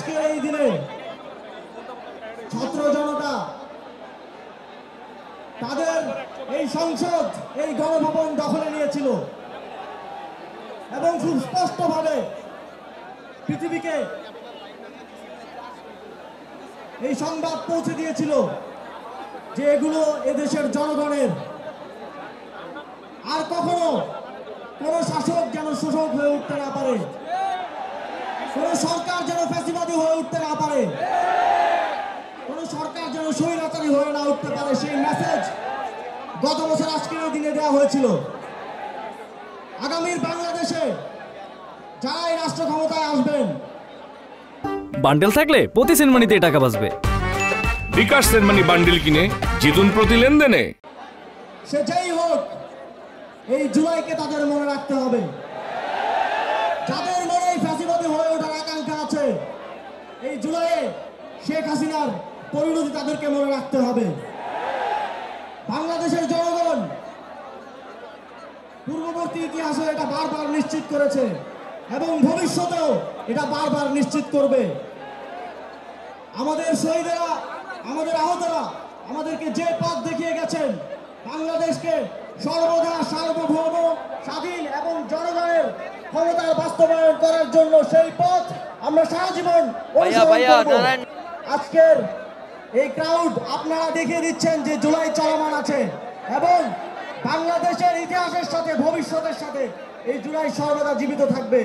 আজকের এই দিনে ছাত্র জনতা তাদের এই সংসদ, এই গণভবন দখলে নিয়েছিল এবং খুব স্পষ্টভাবে পৃথিবীকে এই সংবাদ পৌঁছে দিয়েছিল যে এগুলো এদেশের জনগণের। আর কখনো কোন শাসক যেন শোষক হয়ে উঠতে না পারে, কোন সরকার যেন ফ্যাসিবাদী হয়ে উঠতে না পারে, কোন সরকার যেন স্বৈরাচারী হয়ে না উঠতে পারে, সেই মেসেজ গত বছর আজকের দিনে দেওয়া হয়েছিল। আগামীর বাংলাদেশে যারা এই রাষ্ট্র ক্ষমতায় আসবেন, বান্ডেল থাকলে প্রতি সেনমানিতে টাকা বাঁচবে। বিকাশ সেনমানি বান্ডেল কিনে জিতুন প্রতি লেনদেনে। সে যেই হোক, এই জুলাইকে তাদের মনে রাখতে হবে। যাদের মনে এই ফ্যাসিবাদী হয়ে ওঠার আকাঙ্ক্ষা আছে, এই জুলাইয়ে শেখ হাসিনার পরিণতি তাদেরকে মনে রাখতে হবে। বাংলাদেশের জনগণ পূর্ববর্তী ইতিহাসে এটা বারবার নিশ্চিত করেছে এবং ভবিষ্যতেও এটা বারবার নিশ্চিত করবে। আমাদের শহীদেরা, আমাদের আহতরা আমাদেরকে যে পথ দেখিয়ে গেছেন, বাংলাদেশকে সর্বদা সার্বভৌম, স্বাধীন এবং জনগণের ক্ষমতার বাস্তবায়ন করার জন্য সেই পথ আমরা সারা জীবন অনুসরণ করব। আজকের এই ক্রাউড আপনারা দেখিয়ে দিচ্ছেন যে জুলাই চলমান আছে এবং বাংলাদেশের ইতিহাসের সাথে ভবিষ্যতের সাথে এই জুলাই সর্বদা জীবিত থাকবে।